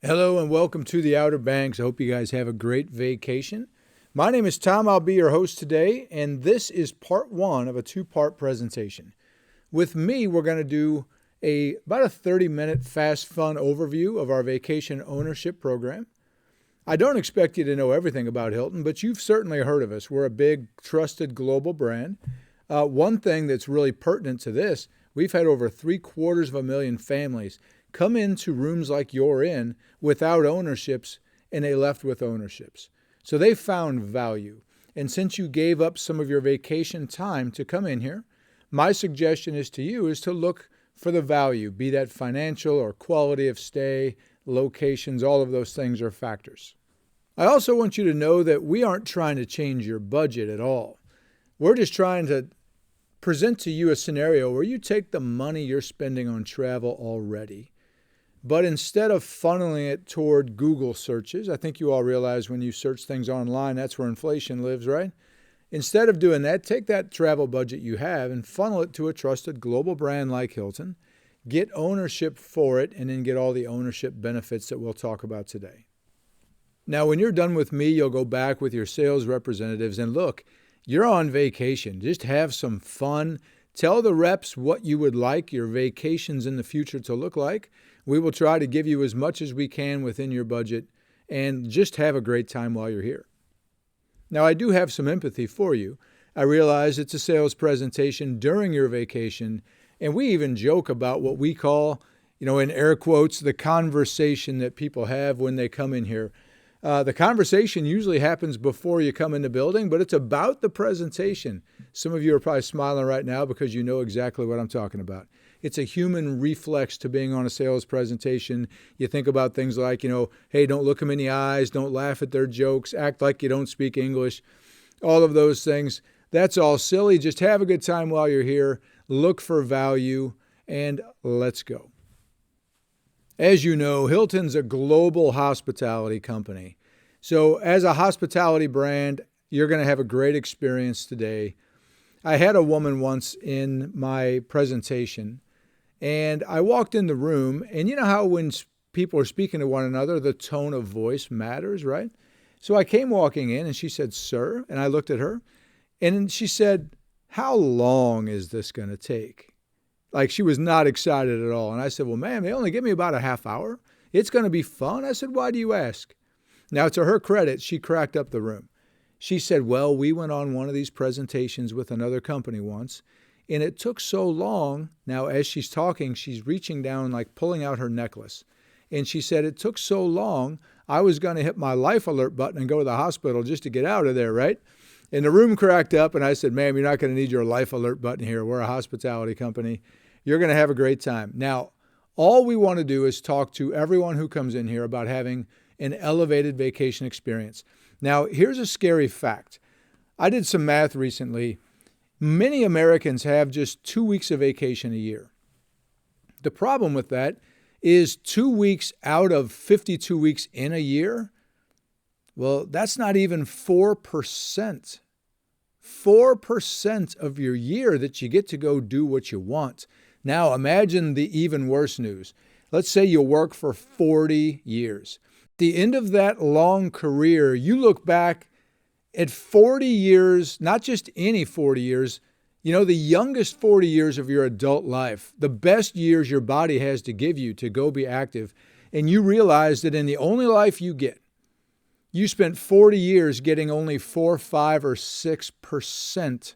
Hello and welcome to the Outer Banks. I hope you guys have a great vacation. My name is Tom. I'll be your host today, and this is part one of a two-part presentation. With me, we're going to do about a 30-minute fast, fun overview of our vacation ownership program. I don't expect you to know everything about Hilton, but you've certainly heard of us. We're a big, trusted global brand. One thing that's really pertinent to this, we've had over 750,000 families come into rooms like you're in without ownerships, and they left with ownerships. So they found value. And since you gave up some of your vacation time to come in here, my suggestion is to look for the value, be that financial or quality of stay, locations, all of those things are factors. I also want you to know that we aren't trying to change your budget at all. We're just trying to present to you a scenario where you take the money you're spending on travel already, but instead of funneling it toward Google searches, I think you all realize when you search things online, that's where inflation lives, right? Instead of doing that, take that travel budget you have and funnel it to a trusted global brand like Hilton, get ownership for it, and then get all the ownership benefits that we'll talk about today. Now, when you're done with me, you'll go back with your sales representatives and look, you're on vacation. Just have some fun. Tell the reps what you would like your vacations in the future to look like. We will try to give you as much as we can within your budget and just have a great time while you're here. Now, I do have some empathy for you. I realize it's a sales presentation during your vacation, and we even joke about what we call, in air quotes, the conversation that people have when they come in here. The conversation usually happens before you come in the building, but it's about the presentation. Some of you are probably smiling right now because you know exactly what I'm talking about. It's a human reflex to being on a sales presentation. You think about things like, hey, don't look them in the eyes, don't laugh at their jokes, act like you don't speak English, all of those things. That's all silly. Just have a good time while you're here, look for value, and let's go. As you know, Hilton's a global hospitality company. So as a hospitality brand, you're going to have a great experience today. I had a woman once in my presentation, and I walked in the room, and you know how when people are speaking to one another, the tone of voice matters, right? So I came walking in, and she said, "Sir," and I looked at her, and she said, "How long is this going to take?" Like she was not excited at all. And I said, "Well, ma'am, they only give me about a half hour. It's going to be fun." I said, "Why do you ask?" Now, to her credit, she cracked up the room. She said, "Well, we went on one of these presentations with another company once, and it took so long." Now, as she's talking, she's reaching down, like pulling out her necklace. And she said, "It took so long, I was going to hit my life alert button and go to the hospital just to get out of there, right?" And the room cracked up, and I said, "Ma'am, you're not going to need your life alert button here. We're a hospitality company. You're going to have a great time." Now, all we want to do is talk to everyone who comes in here about having an elevated vacation experience. Now, here's a scary fact. I did some math recently. Many Americans have just 2 weeks of vacation a year. The problem with that is 2 weeks out of 52 weeks in a year. Well, that's not even 4%. 4% of your year that you get to go do what you want. Now, imagine the even worse news. Let's say you work for 40 years. At the end of that long career, you look back at 40 years, not just any 40 years, the youngest 40 years of your adult life, the best years your body has to give you to go be active, and you realize that in the only life you get, you spent 40 years getting only 4, 5, or 6%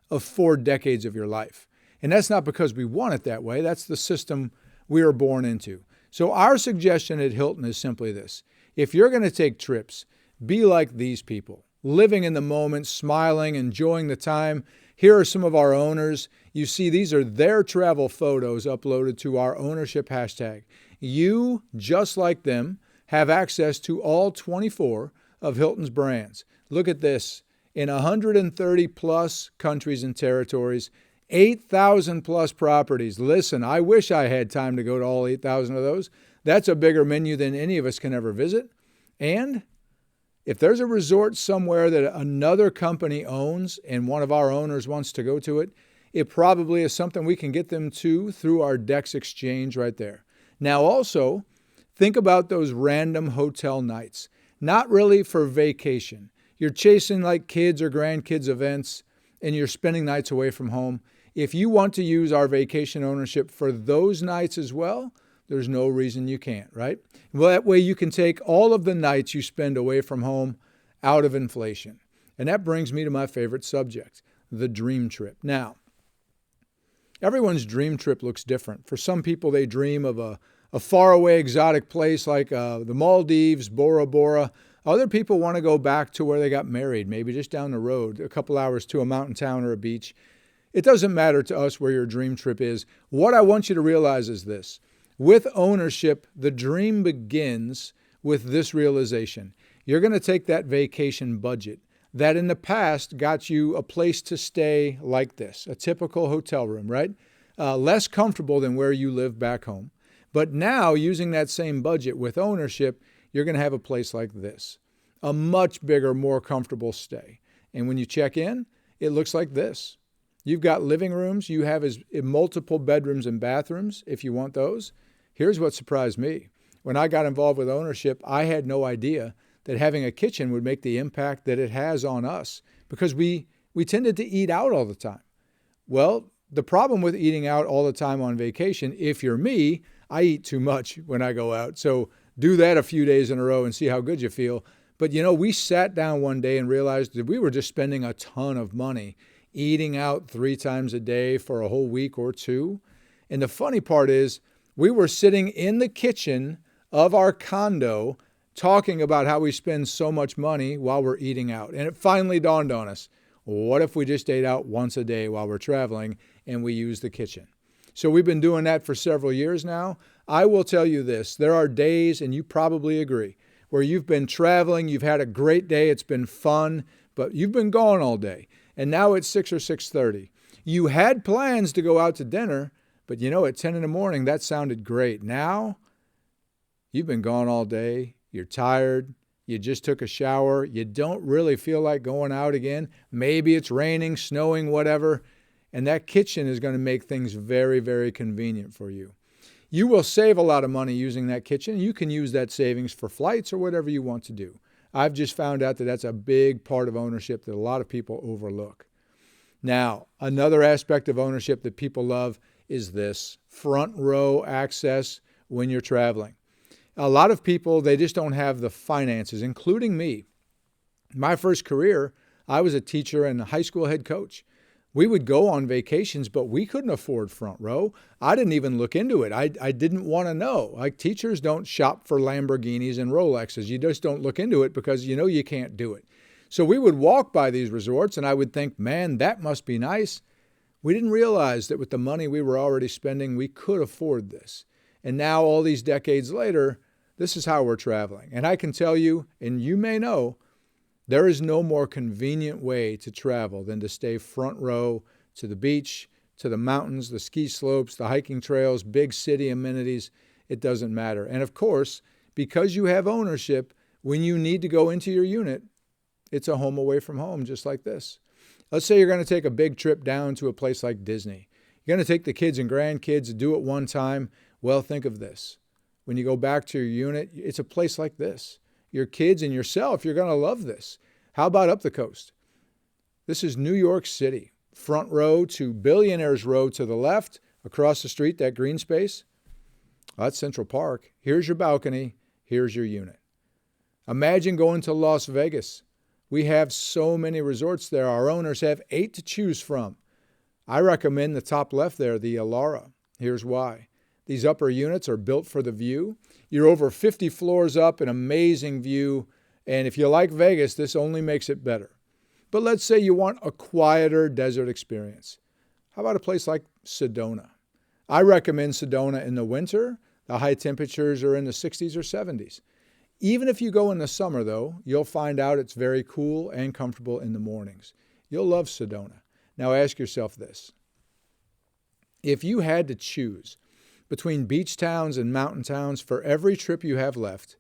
of 4 decades of your life. And that's not because we want it that way. That's the system we are born into. So our suggestion at Hilton is simply this. If you're going to take trips, be like these people, living in the moment, smiling, enjoying the time. Here are some of our owners. You see, these are their travel photos uploaded to our ownership hashtag. You, just like them, have access to all 24 of Hilton's brands. Look at this. In 130 plus countries and territories, 8,000 plus properties. Listen, I wish I had time to go to all 8,000 of those. That's a bigger menu than any of us can ever visit. And if there's a resort somewhere that another company owns and one of our owners wants to go to it, it probably is something we can get them to through our DEX exchange right there. Now also, Think about those random hotel nights, not really for vacation. You're chasing like kids or grandkids events and you're spending nights away from home. If you want to use our vacation ownership for those nights as well, there's no reason you can't, right? Well, that way you can take all of the nights you spend away from home out of inflation. And that brings me to my favorite subject, the dream trip. Now, everyone's dream trip looks different. For some people, they dream of a faraway exotic place like the Maldives, Bora Bora. Other people want to go back to where they got married, maybe just down the road, a couple hours to a mountain town or a beach. It doesn't matter to us where your dream trip is. What I want you to realize is this. With ownership, the dream begins with this realization. You're going to take that vacation budget that in the past got you a place to stay like this, a typical hotel room, right? Less comfortable than where you live back home. But now, using that same budget with ownership, you're going to have a place like this, a much bigger, more comfortable stay. And when you check in, it looks like this. You've got living rooms. You have multiple bedrooms and bathrooms if you want those. Here's what surprised me. When I got involved with ownership, I had no idea that having a kitchen would make the impact that it has on us because we tended to eat out all the time. Well, the problem with eating out all the time on vacation, if you're me, I eat too much when I go out. So do that a few days in a row and see how good you feel. But we sat down one day and realized that we were just spending a ton of money eating out 3 times a day for a whole week or 2. And the funny part is we were sitting in the kitchen of our condo talking about how we spend so much money while we're eating out. And it finally dawned on us, what if we just ate out once a day while we're traveling and we use the kitchen? So we've been doing that for several years now. I will tell you this, there are days, and you probably agree, where you've been traveling, you've had a great day, it's been fun, but you've been gone all day. And now it's 6 or 6:30. You had plans to go out to dinner, but at 10 in the morning, that sounded great. Now, you've been gone all day, you're tired, you just took a shower, you don't really feel like going out again. Maybe it's raining, snowing, whatever. And that kitchen is going to make things very, very convenient for you. You will save a lot of money using that kitchen. You can use that savings for flights or whatever you want to do. I've just found out that that's a big part of ownership that a lot of people overlook. Now, another aspect of ownership that people love is this front row access when you're traveling. A lot of people, they just don't have the finances, including me. My first career, I was a teacher and a high school head coach. We would go on vacations, but we couldn't afford front row. I didn't even look into it. I didn't want to know. Like, teachers don't shop for Lamborghinis and Rolexes. You just don't look into it because you can't do it. So we would walk by these resorts and I would think, man, that must be nice. We didn't realize that with the money we were already spending, we could afford this. And now all these decades later, this is how we're traveling. And I can tell you, and you may know, there is no more convenient way to travel than to stay front row to the beach, to the mountains, the ski slopes, the hiking trails, big city amenities. It doesn't matter. And of course, because you have ownership, when you need to go into your unit, it's a home away from home, just like this. Let's say you're going to take a big trip down to a place like Disney. You're going to take the kids and grandkids and do it one time. Well, think of this. When you go back to your unit, it's a place like this. Your kids and yourself, you're going to love this. How about up the coast? This is New York City. Front row to Billionaires Row to the left, across the street, that green space. That's Central Park. Here's your balcony. Here's your unit. Imagine going to Las Vegas. We have so many resorts there. Our owners have 8 to choose from. I recommend the top left there, the Alara. Here's why. These upper units are built for the view. You're over 50 floors up, an amazing view. And if you like Vegas, this only makes it better. But let's say you want a quieter desert experience. How about a place like Sedona? I recommend Sedona in the winter. The high temperatures are in the 60s or 70s. Even if you go in the summer, though, you'll find out it's very cool and comfortable in the mornings. You'll love Sedona. Now ask yourself this. If you had to choose between beach towns and mountain towns for every trip you have left,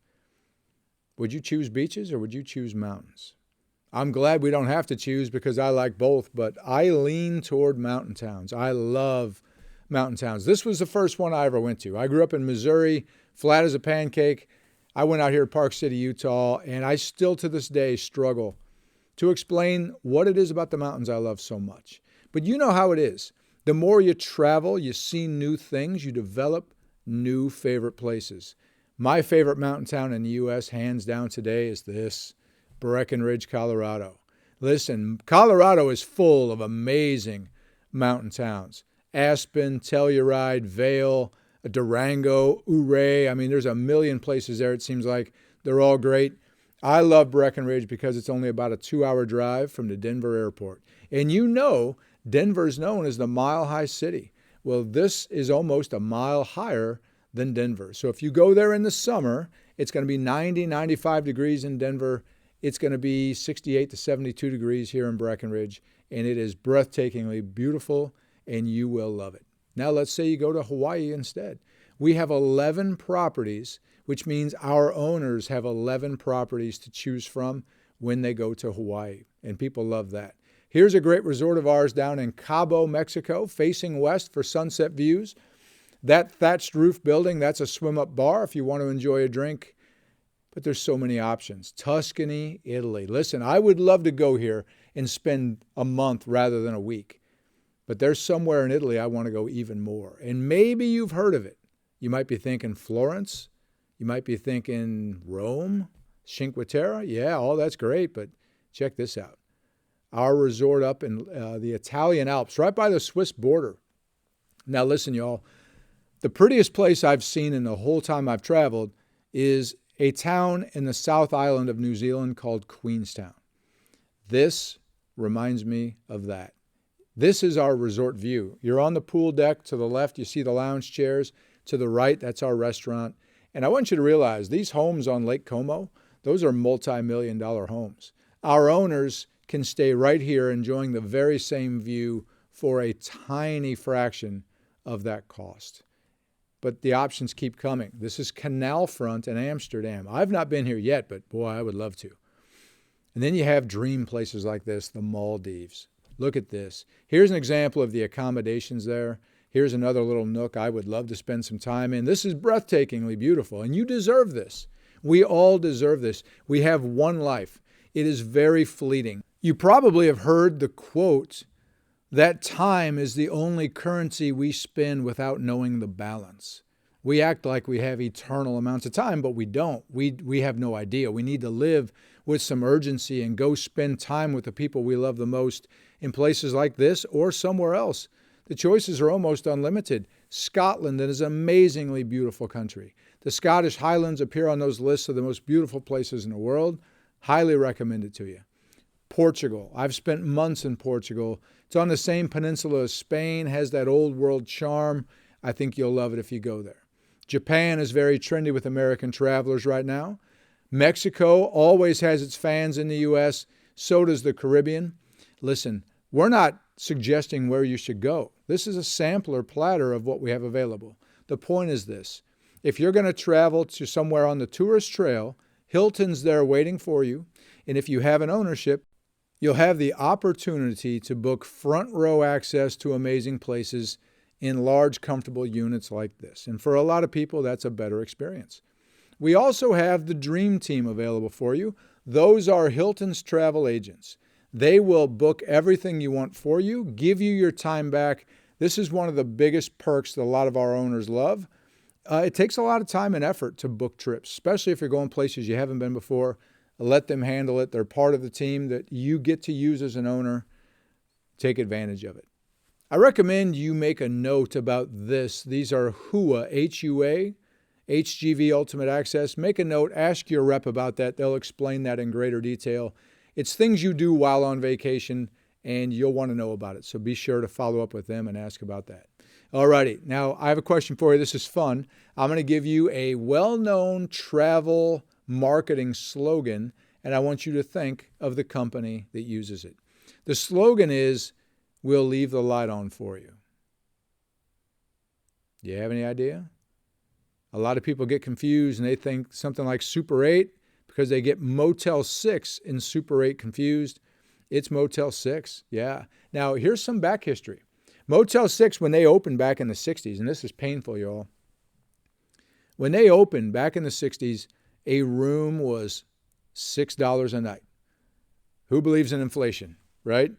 would you choose beaches or would you choose mountains? I'm glad we don't have to choose because I like both, but I lean toward mountain towns. I love mountain towns. This was the first one I ever went to. I grew up in Missouri, flat as a pancake. I went out here to Park City, Utah, and I still to this day struggle to explain what it is about the mountains I love so much. But you know how it is. The more you travel, you see new things, you develop new favorite places. My favorite mountain town in the U.S., hands down today, is this, Breckenridge, Colorado. Listen, Colorado is full of amazing mountain towns. Aspen, Telluride, Vail, Durango, Ouray. I mean, there's a million places there, it seems like. They're all great. I love Breckenridge because it's only about a 2-hour drive from the Denver airport. And you know, Denver's known as the Mile High City. Well, this is almost a mile higher than Denver. So if you go there in the summer, it's going to be 90, 95 degrees in Denver. It's going to be 68 to 72 degrees here in Breckenridge. And it is breathtakingly beautiful, and you will love it. Now let's say you go to Hawaii instead. We have 11 properties, which means our owners have 11 properties to choose from when they go to Hawaii, and people love that. Here's a great resort of ours down in Cabo, Mexico, facing west for sunset views. That thatched roof building, that's a swim-up bar if you want to enjoy a drink. But there's so many options. Tuscany, Italy. Listen, I would love to go here and spend a month rather than a week. But there's somewhere in Italy I want to go even more. And maybe you've heard of it. You might be thinking Florence. You might be thinking Rome, Cinque Terre. Yeah, all that's great, but check this out. Our resort up in the Italian Alps, right by the Swiss border. Now listen, y'all. The prettiest place I've seen in the whole time I've traveled is a town in the South Island of New Zealand called Queenstown. This reminds me of that. This is our resort view. You're on the pool deck. To the left, you see the lounge chairs. To the right, that's our restaurant. And I want you to realize these homes on Lake Como, those are multi-million-dollar homes. Our owners can stay right here enjoying the very same view for a tiny fraction of that cost. But the options keep coming. This is Canal Front in Amsterdam. I've not been here yet, but boy, I would love to. And then you have dream places like this, the Maldives. Look at this. Here's an example of the accommodations there. Here's another little nook I would love to spend some time in. This is breathtakingly beautiful, and you deserve this. We all deserve this. We have one life. It is very fleeting. You probably have heard the quote that time is the only currency we spend without knowing the balance. We act like we have eternal amounts of time, but we don't. We have no idea. We need to live with some urgency and go spend time with the people we love the most in places like this or somewhere else. The choices are almost unlimited. Scotland is an amazingly beautiful country. The Scottish Highlands appear on those lists of the most beautiful places in the world. Highly recommend it to you. Portugal. I've spent months in Portugal. It's on the same peninsula as Spain, has that old world charm. I think you'll love it if you go there. Japan is very trendy with American travelers right now. Mexico always has its fans in the U.S. So does the Caribbean. Listen, we're not suggesting where you should go. This is a sampler platter of what we have available. The point is this. If you're going to travel to somewhere on the tourist trail, Hilton's there waiting for you. And if you have an ownership, you'll have the opportunity to book front row access to amazing places in large, comfortable units like this. And for a lot of people, that's a better experience. We also have the Dream Team available for you. Those are Hilton's travel agents. They will book everything you want for you, give you your time back. This is one of the biggest perks that a lot of our owners love. It takes a lot of time and effort to book trips, especially if you're going places you haven't been before. Let them handle it. They're part of the team that you get to use as an owner. Take advantage of it. I recommend you make a note about this. These are HUA, H-U-A, HGV Ultimate Access. Make a note. Ask your rep about that. They'll explain that in greater detail. It's things you do while on vacation, and you'll want to know about it. So be sure to follow up with them and ask about that. All righty. Now, I have a question for you. This is fun. I'm going to give you a well-known travel marketing slogan, and I want you to think of the company that uses it. The slogan is, "We'll leave the light on for you." Do you have any idea? A lot of people get confused, and they think something like Super 8 because they get Motel 6 in Super 8 confused. It's Motel 6, yeah. Now, here's some back history. Motel 6, when they opened back in the 60s, and this is painful, y'all, When they opened back in the 60s, a room was $6 a night. Who believes in inflation, right?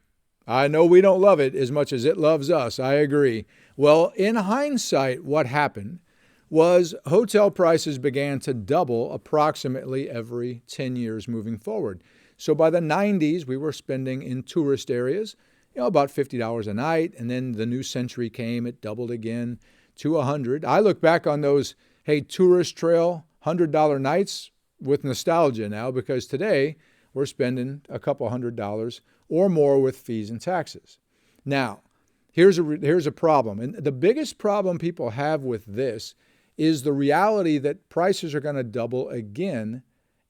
I know we don't love it as much as it loves us. I agree. Well, in hindsight, what happened was hotel prices began to double approximately every 10 years moving forward. So by the 90s, we were spending in tourist areas, about $50 a night. And then the new century came, it doubled again to $100. I look back on those, tourist trail $100 nights with nostalgia now, because today we're spending a couple $100 or more with fees and taxes. Now, here's a problem. And the biggest problem people have with this is the reality that prices are going to double again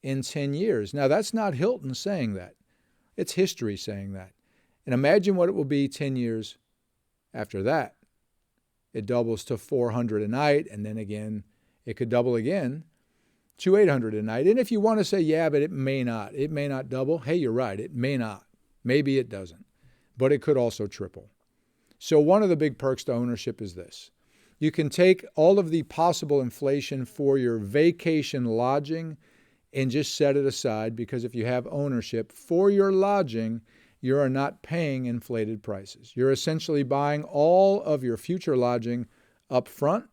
in 10 years. Now, that's not Hilton saying that. It's history saying that. And imagine what it will be 10 years after that. It doubles to $400 a night, and then again, it could double again to $800 a night. And if you want to say, yeah, but it may not double. Hey, you're right. It may not. Maybe it doesn't. But it could also triple. So one of the big perks to ownership is this. You can take all of the possible inflation for your vacation lodging and just set it aside, because if you have ownership for your lodging, you are not paying inflated prices. You're essentially buying all of your future lodging up front.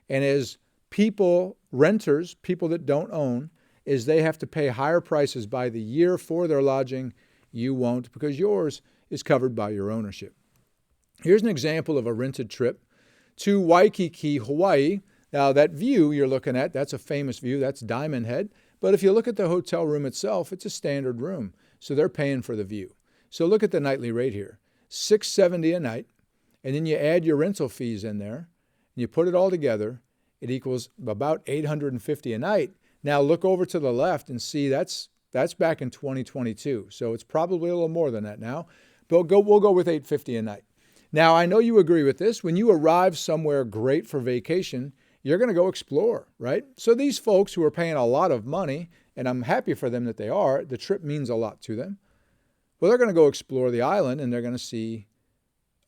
And as renters, people that don't own, as they have to pay higher prices by the year for their lodging, you won't, because yours is covered by your ownership. Here's an example of a rented trip to Waikiki, Hawaii. Now, that view you're looking at, that's a famous view. That's Diamond Head. But if you look at the hotel room itself, it's a standard room. So they're paying for the view. So look at the nightly rate here, $670 a night. And then you add your rental fees in there, and you put it all together. It equals about $850 a night. Now look over to the left and see that's back in 2022. So it's probably a little more than that now. But we'll go with $850 a night. Now, I know you agree with this. When you arrive somewhere great for vacation, you're going to go explore, right? So these folks who are paying a lot of money, and I'm happy for them that they are, the trip means a lot to them. Well, they're going to go explore the island, and they're going to see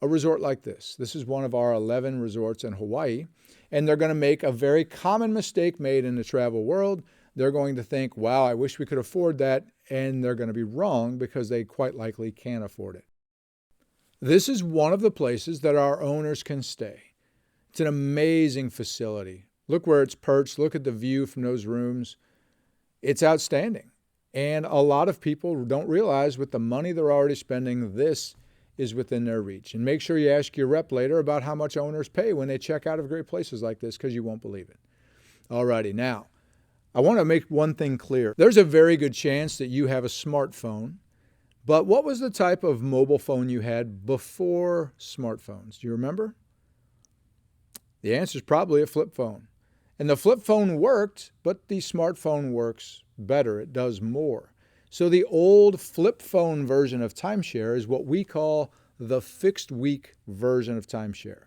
a resort like this. This is one of our 11 resorts in Hawaii, and they're going to make a very common mistake made in the travel world. They're going to think, wow, I wish we could afford that, and they're going to be wrong, because they quite likely can't afford it. This is one of the places that our owners can stay. It's an amazing facility. Look where it's perched. Look at the view from those rooms. It's outstanding. And a lot of people don't realize with the money they're already spending, this is within their reach. And make sure you ask your rep later about how much owners pay when they check out of great places like this, because you won't believe it. Alrighty, now, I want to make one thing clear. There's a very good chance that you have a smartphone. But what was the type of mobile phone you had before smartphones? Do you remember? The answer is probably a flip phone. And the flip phone worked, but the smartphone works better. It does more. So the old flip phone version of timeshare is what we call the fixed week version of timeshare.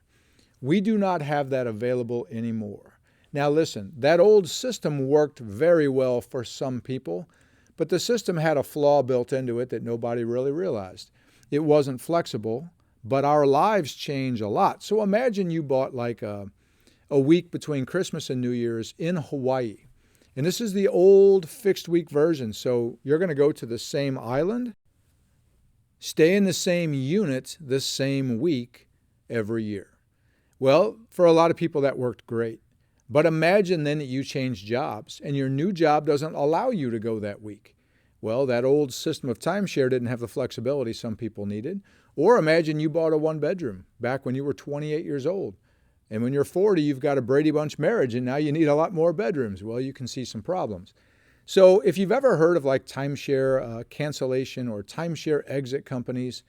We do not have that available anymore. Now listen, that old system worked very well for some people, but the system had a flaw built into it that nobody really realized. It wasn't flexible, but our lives change a lot. So imagine you bought like a week between Christmas and New Year's in Hawaii. And this is the old fixed week version. So you're going to go to the same island, stay in the same unit the same week every year. Well, for a lot of people that worked great. But imagine then that you change jobs and your new job doesn't allow you to go that week. Well, that old system of timeshare didn't have the flexibility some people needed. Or imagine you bought a one-bedroom back when you were 28 years old. And when you're 40, you've got a Brady Bunch marriage and now you need a lot more bedrooms. Well, you can see some problems. So if you've ever heard of like timeshare cancellation or timeshare exit companies,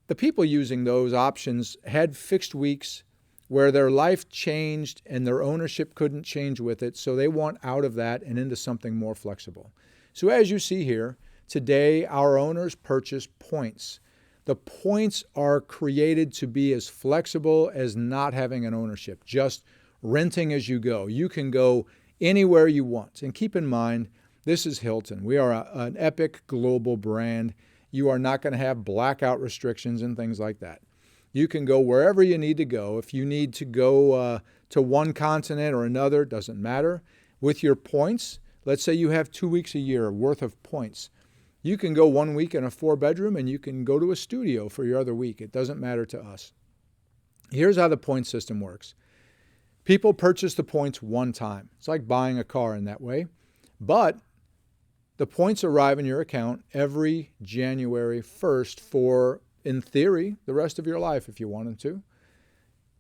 the people using those options had fixed weeks where their life changed and their ownership couldn't change with it. So they want out of that and into something more flexible. So as you see here, today our owners purchase points. The points are created to be as flexible as not having an ownership, just renting as you go. You can go anywhere you want. And keep in mind, this is Hilton. We are an epic global brand. You are not going to have blackout restrictions and things like that. You can go wherever you need to go. If you need to go to one continent or another, doesn't matter. With your points, let's say you have 2 weeks a year worth of points. You can go 1 week in a 4-bedroom and you can go to a studio for your other week. It doesn't matter to us. Here's how the point system works. People purchase the points one time. It's like buying a car in that way. But the points arrive in your account every January 1st for, in theory, the rest of your life if you wanted to.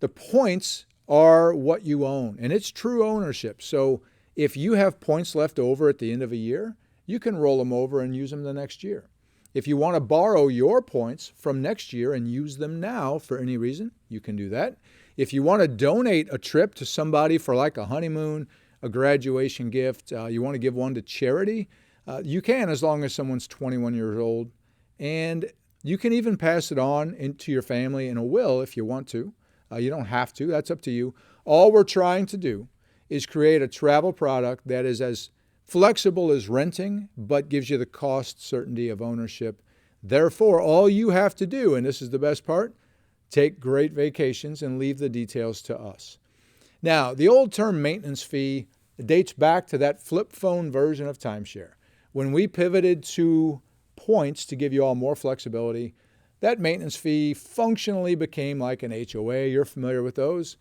The points are what you own, and it's true ownership. So if you have points left over at the end of a year, you can roll them over and use them the next year. If you want to borrow your points from next year and use them now for any reason, you can do that. If you want to donate a trip to somebody for like a honeymoon, a graduation gift, you want to give one to charity, you can as long as someone's 21 years old. And you can even pass it on into your family in a will if you want to. You don't have to. That's up to you. All we're trying to do is create a travel product that is as flexible as renting, but gives you the cost certainty of ownership. Therefore, all you have to do, and this is the best part, take great vacations and leave the details to us. Now, the old term maintenance fee dates back to that flip phone version of timeshare. When we pivoted to points to give you all more flexibility, that maintenance fee functionally became like an HOA. You're familiar with those.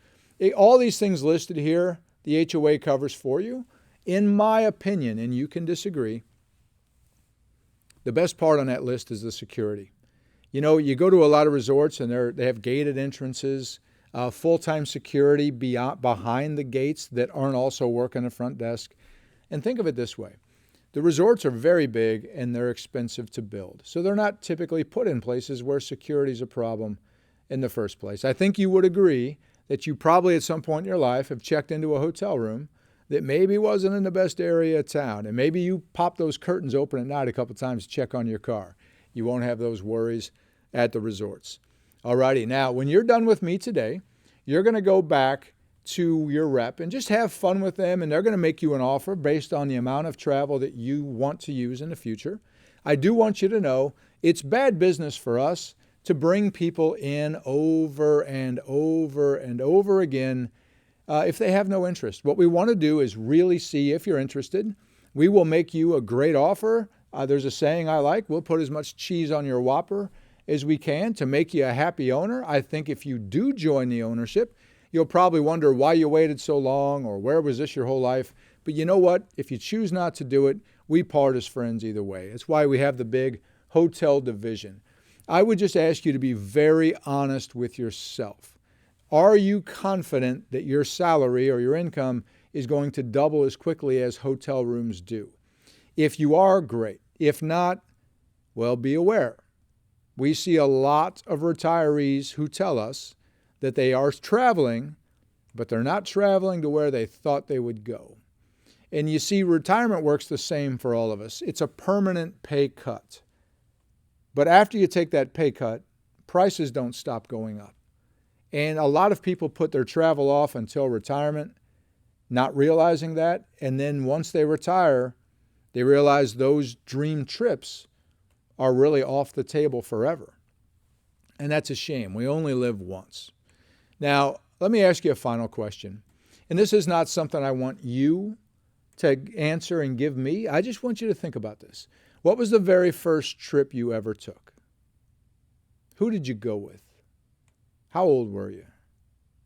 All these things listed here, the HOA covers for you. In my opinion, and you can disagree, the best part on that list is the security. You know, you go to a lot of resorts and they have gated entrances, full-time security behind the gates that aren't also working the front desk. And think of it this way. The resorts are very big and they're expensive to build. So they're not typically put in places where security is a problem in the first place. I think you would agree that you probably at some point in your life have checked into a hotel room that maybe wasn't in the best area of town. And maybe you pop those curtains open at night a couple times to check on your car. You won't have those worries at the resorts. Alrighty, now when you're done with me today, you're going to go back to your rep and just have fun with them, and they're going to make you an offer based on the amount of travel that you want to use in the future. I do want you to know it's bad business for us to bring people in over and over and over again if they have no interest. What we want to do is really see if you're interested. We will make you a great offer. There's a saying I like, we'll put as much cheese on your Whopper as we can to make you a happy owner. I think if you do join the ownership, you'll probably wonder why you waited so long or where was this your whole life. But you know what? If you choose not to do it, we part as friends either way. That's why we have the big hotel division. I would just ask you to be very honest with yourself. Are you confident that your salary or your income is going to double as quickly as hotel rooms do? If you are, great. If not, well, be aware. We see a lot of retirees who tell us that they are traveling, but they're not traveling to where they thought they would go. And you see, retirement works the same for all of us. It's a permanent pay cut. But after you take that pay cut, prices don't stop going up. And a lot of people put their travel off until retirement, not realizing that. And then once they retire, they realize those dream trips are really off the table forever. And that's a shame. We only live once. Now, let me ask you a final question. And this is not something I want you to answer and give me. I just want you to think about this. What was the very first trip you ever took? Who did you go with? How old were you?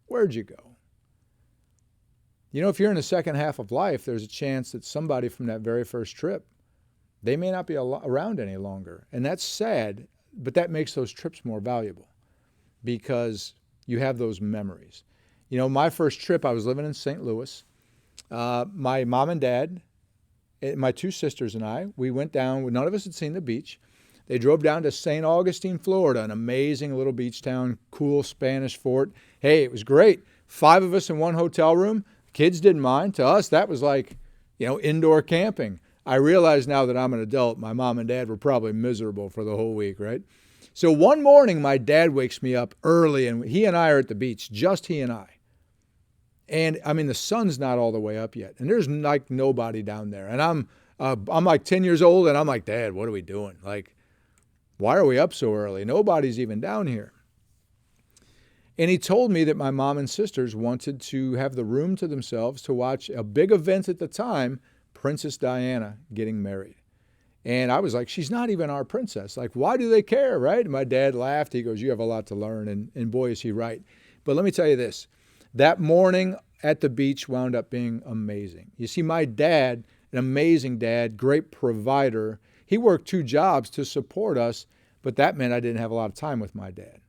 Where'd you go? You know, if you're in the second half of life, there's a chance that somebody from that very first trip, they may not be around any longer. And that's sad, but that makes those trips more valuable because you have those memories. You know, my first trip, I was living in St. Louis. My mom and dad, my two sisters and I, we went down. None of us had seen the beach. They drove down to St. Augustine, Florida, an amazing little beach town, cool Spanish fort. Hey, it was great. 5 of us in one hotel room. Kids didn't mind. To us, that was like, indoor camping. I realize now that I'm an adult, my mom and dad were probably miserable for the whole week, right? So one morning, my dad wakes me up early, and he and I are at the beach, just he and I. And, the sun's not all the way up yet, and there's like nobody down there. And I'm like 10 years old, and I'm like, Dad, what are we doing? Like, why are we up so early? Nobody's even down here. And he told me that my mom and sisters wanted to have the room to themselves to watch a big event at the time, Princess Diana getting married. And I was like, she's not even our princess. Like, why do they care, right? And my dad laughed. He goes, you have a lot to learn. And boy, is he right. But let me tell you this. That morning at the beach wound up being amazing. You see, my dad, an amazing dad, great provider, he worked 2 jobs to support us, but that meant I didn't have a lot of time with my dad.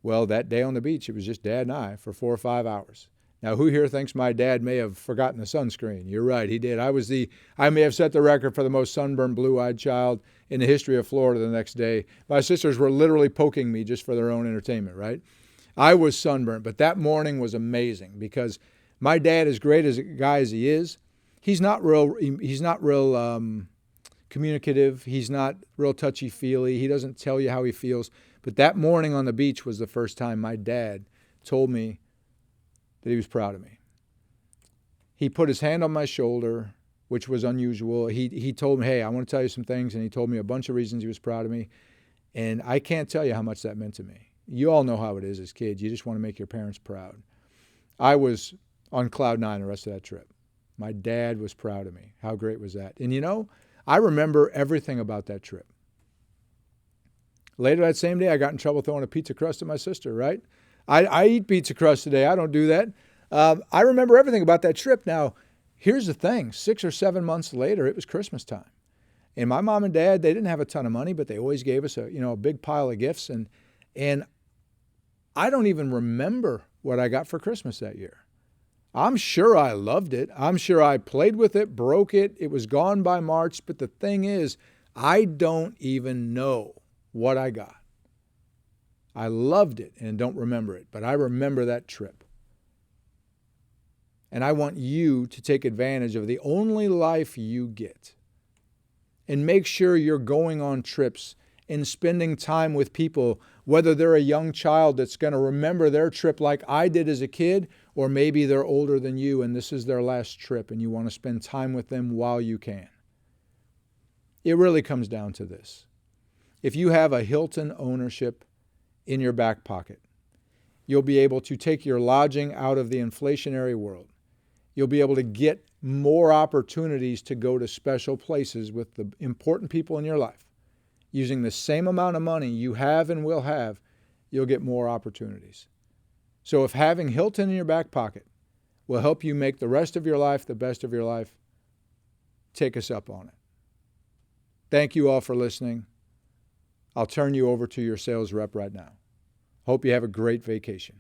Well, that day on the beach, it was just Dad and I for 4 or 5 hours. Now, who here thinks my dad may have forgotten the sunscreen? You're right, he did. I may have set the record for the most sunburned, blue-eyed child in the history of Florida the next day. My sisters were literally poking me just for their own entertainment, right? I was sunburned, but that morning was amazing because my dad, as great as a guy as he is, he's not real communicative. He's not real touchy-feely. He doesn't tell you how he feels. But that morning on the beach was the first time my dad told me that he was proud of me. He put his hand on my shoulder, which was unusual. He told me, hey, I want to tell you some things, and he told me a bunch of reasons he was proud of me. And I can't tell you how much that meant to me. You all know how it is as kids. You just want to make your parents proud. I was on cloud 9 the rest of that trip. My dad was proud of me. How great was that? And you know, I remember everything about that trip. Later that same day, I got in trouble throwing a pizza crust at my sister, right? I eat pizza crust today. I don't do that. I remember everything about that trip. Now, here's the thing. 6 or 7 months later, it was Christmas time. And my mom and dad, they didn't have a ton of money, but they always gave us a big pile of gifts. And I don't even remember what I got for Christmas that year. I'm sure I loved it. I'm sure I played with it, broke it. It was gone by March. But the thing is, I don't even know what I got. I loved it and don't remember it, but I remember that trip. And I want you to take advantage of the only life you get. And make sure you're going on trips and spending time with people, whether they're a young child that's going to remember their trip like I did as a kid, or maybe they're older than you and this is their last trip and you want to spend time with them while you can. It really comes down to this. If you have a Hilton ownership in your back pocket, you'll be able to take your lodging out of the inflationary world. You'll be able to get more opportunities to go to special places with the important people in your life. Using the same amount of money you have and will have, you'll get more opportunities. So if having Hilton in your back pocket will help you make the rest of your life the best of your life, take us up on it. Thank you all for listening. I'll turn you over to your sales rep right now. Hope you have a great vacation.